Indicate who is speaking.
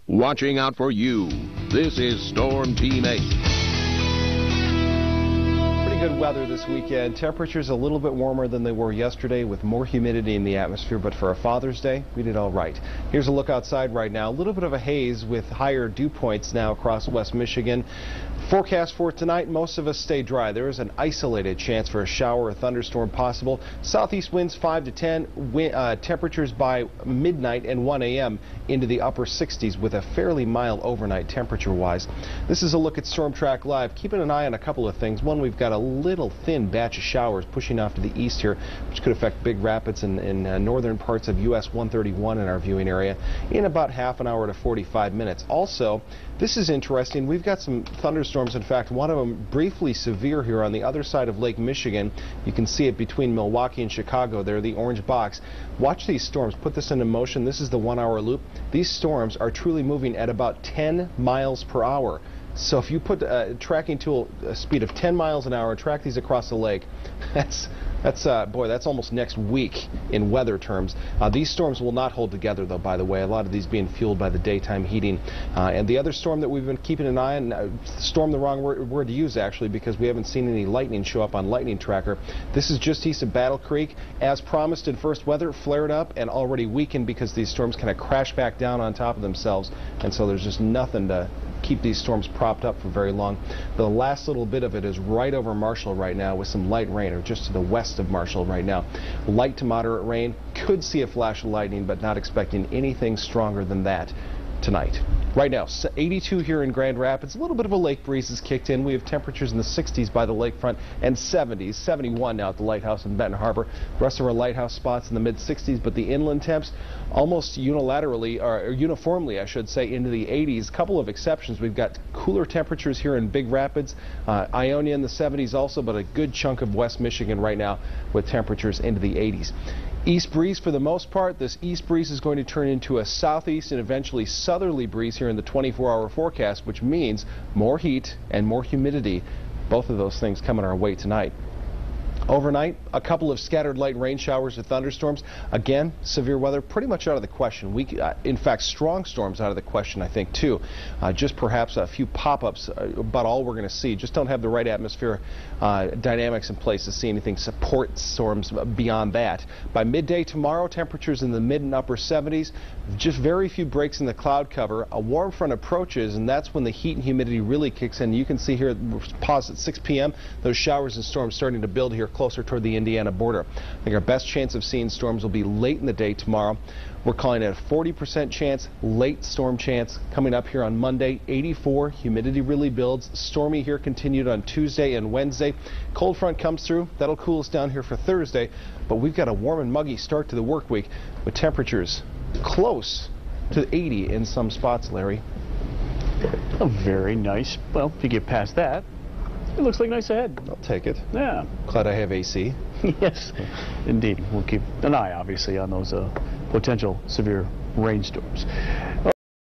Speaker 1: watching out for you. This is Storm Team 8.
Speaker 2: Good weather this weekend. Temperatures a little bit warmer than they were yesterday with more humidity in the atmosphere, but for a Father's Day, we did all right. Here's a look outside right now. A little bit of a haze with higher dew points now across West Michigan. Forecast for tonight, most of us stay dry. There is an isolated chance for a shower or thunderstorm possible. Southeast winds 5 to 10. Temperatures by midnight and 1 a.m. into the upper 60s with a fairly mild overnight temperature-wise. This is a look at Storm Track Live. Keeping an eye on a couple of things. One, we've got a little thin batch of showers pushing off to the east here, which could affect Big Rapids and northern parts of US 131 in our viewing area in about half an hour to 45 minutes. Also, this is interesting. We've got some thunderstorms. In fact, one of them briefly severe here on the other side of Lake Michigan. You can see it between Milwaukee and Chicago there, the orange box. Watch these storms. Put this into motion. This is the 1 hour loop. These storms are truly moving at about 10 miles per hour. So if you put a tracking tool a speed of 10 miles an hour and track these across the lake, that's almost next week in weather terms. These storms will not hold together, though, by the way. A lot of these being fueled by the daytime heating. And the other storm that we've been keeping an eye on, storm the wrong word to use, actually, because we haven't seen any lightning show up on Lightning Tracker. This is just east of Battle Creek. As promised in first weather, flared up and already weakened because these storms kind of crash back down on top of themselves. And so there's just nothing to keep these storms propped up for very long. The last little bit of it is right over Marshall right now with some light rain, or just to the west of Marshall right now. Light to moderate rain. Could see a flash of lightning, but not expecting anything stronger than that tonight. Right now, 82 here in Grand Rapids. A little bit of a lake breeze has kicked in. We have temperatures in the 60s by the lakefront and 70s, 71 now at the lighthouse in Benton Harbor. The rest of our lighthouse spots in the mid-60s, but the inland temps almost unilaterally, or uniformly, I should say, into the 80s. A couple of exceptions. We've got cooler temperatures here in Big Rapids, Ionia in the 70s also, but a good chunk of West Michigan right now with temperatures into the 80s. East breeze for the most part. This east breeze is going to turn into a southeast and eventually southerly breeze here in the 24-hour forecast, which means more heat and more humidity. Both of those things coming our way tonight. Overnight, a couple of scattered light rain showers or thunderstorms. Again, severe weather pretty much out of the question. In fact, strong storms out of the question, I think, too. Just perhaps a few pop-ups, about all we're going to see. Just don't have the right atmosphere dynamics in place to see anything support storms beyond that. By midday tomorrow, temperatures in the mid and upper 70s. Just very few breaks in the cloud cover. A warm front approaches, and that's when the heat and humidity really kicks in. You can see here, pause at 6 p.m., those showers and storms starting to build here closer toward the Indiana border. I think our best chance of seeing storms will be late in the day tomorrow. We're calling it a 40% chance, late storm chance coming up here on Monday. 84, humidity really builds. Stormy here continued on Tuesday and Wednesday. Cold front comes through. That'll cool us down here for Thursday, but we've got a warm and muggy start to the work week with temperatures close to 80 in some spots, Larry.
Speaker 3: Oh, very nice. Well, if you get past that, it looks like nice ahead.
Speaker 2: I'll take it.
Speaker 3: Yeah.
Speaker 2: Glad I have AC.
Speaker 3: Yes, indeed. We'll keep an eye, obviously, on those potential severe rainstorms.